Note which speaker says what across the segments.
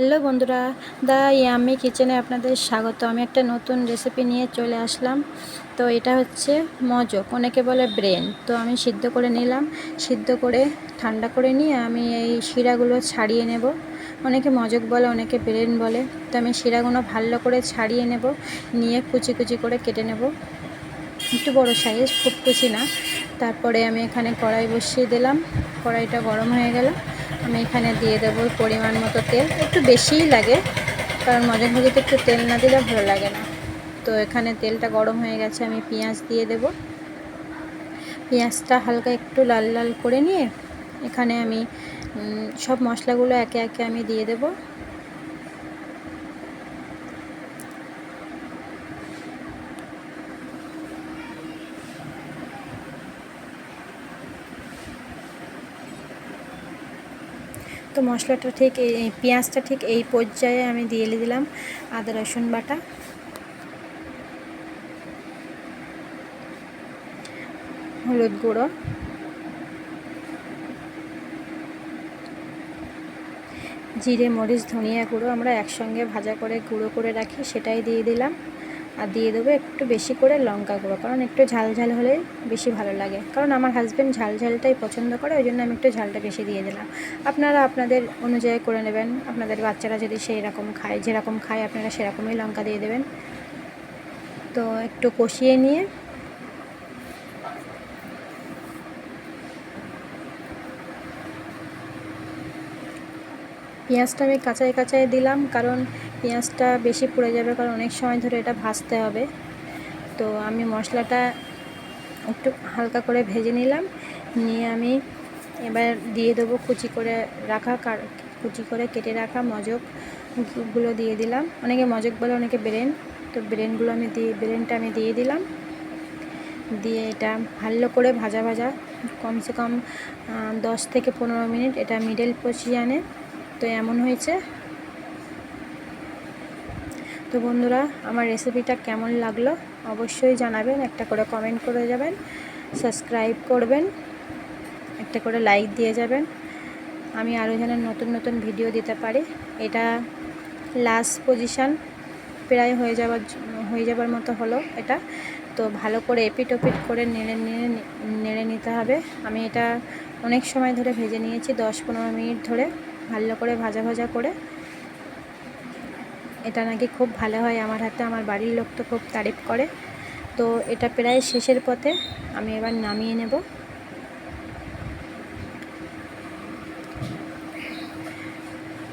Speaker 1: Hello বন্ধুরা, দা yummy কিচেনে আপনাদের স্বাগত। আমি একটা নতুন রেসিপি নিয়ে চলে আসলাম। তো এটা হচ্ছে মজক, অনেকে বলে ব্রেন। তো আমি সিদ্ধ করে নিলাম, সিদ্ধ করে ঠান্ডা করে নিয়ে আমি এই শিরাগুলো ছাড়িয়ে নেব। অনেকে মজক বলে, অনেকে ব্রেন বলে। তো আমি শিরাগুলো ভালো করে ছাড়িয়ে নেব, নিয়ে কুচি কুচি করে কেটে নেব, একটু বড় সাইজ, খুব কুচি না। তারপরে আমি এখানে কড়াই বসিয়ে দিলাম। কড়াইটা গরম হয়ে গেল, আমি এখানে দিয়ে দেবো পরিমাণ মতো তেল। একটু বেশিই লাগে, কারণ মজক ভাজিতে একটু তেল না দিলে ভালো লাগে না। তো এখানে তেলটা গরম হয়ে গেছে, আমি পেঁয়াজ দিয়ে দেব। পেঁয়াজটা হালকা একটু লাল লাল করে নিয়ে এখানে আমি সব মশলাগুলো একে একে আমি দিয়ে দেব। তো মশলাটা ঠিক এই পেঁয়াজটা ঠিক এই পর্যায়ে আমি দিয়ে দিলাম আদা রসুন বাটা, হলুদ গুঁড়ো, জিরে মরিচ ধনিয়া গুঁড়ো আমরা একসঙ্গে ভাজা করে গুঁড়ো করে রাখি, সেটাই দিয়ে দিলাম। আর দিয়ে দেবো একটু বেশি করে লঙ্কা গুঁড়ো, কারণ একটু ঝাল ঝাল হলে বেশি ভালো লাগে। কারণ আমার হাজব্যান্ড ঝাল ঝালটাই পছন্দ করে, ওই জন্য আমি একটু ঝালটা বেশি দিয়ে দিলাম। আপনারা আপনাদের অনুযায়ী করে নেবেন। আপনাদের বাচ্চারা যদি সেই রকম খায়, যেরকম খায় আপনারা সেরকমই লঙ্কা দিয়ে দেবেন। তো একটু কষিয়ে নিয়ে পেঁয়াজটা আমি কাঁচায় কাঁচায় দিলাম, কারণ পেঁয়াজটা বেশি পুড়ে যাবে, কারণ অনেক সময় ধরে এটা ভাজতে হবে। তো আমি মশলাটা একটু হালকা করে ভেজে নিলাম, নিয়ে আমি এবার দিয়ে দেবো কুচি করে কেটে রাখা মজকগুলো দিয়ে দিলাম। অনেকে মজক বলে, অনেকে ব্রেন। তো ব্রেনটা আমি দিয়ে দিলাম। দিয়ে এটা ভালো করে ভাজা কমসে কম 10 থেকে 15 মিনিট এটা মিডল পজিশনে। তো এমন হয়েছে। তো বন্ধুরা, আমার রেসিপিটা কেমন লাগলো অবশ্যই জানাবেন, একটা করে কমেন্ট করে যাবেন, সাবস্ক্রাইব করবেন, একটা করে লাইক দিয়ে যাবেন। আমি আরও যেন নতুন নতুন ভিডিও দিতে পারি। এটা লাস্ট পজিশন, প্রায় হয়ে যাবার মতো হলো এটা। তো ভালো করে এপিট ওপিট করে নেড়ে নিতে হবে। আমি এটা অনেক সময় ধরে ভেজে নিয়েছি, 10-15 মিনিট ধরে ভালো করে ভাজা করে। এটা নাকি খুব ভালো হয় আমার হাতে, আমার বাড়ির লোক তো খুব তারিফ করে। তো এটা প্রায় শেষের পথে, আমি এবার নামিয়ে নেব।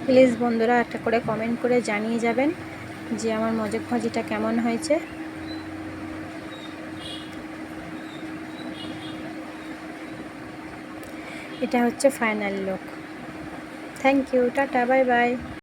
Speaker 1: প্লিজ বন্ধুরা একটা করে কমেন্ট করে জানিয়ে যাবেন যে আমার মজক ভাজিটা কেমন হয়েছে। এটা হচ্ছে final look. Thank you, tata, bye by.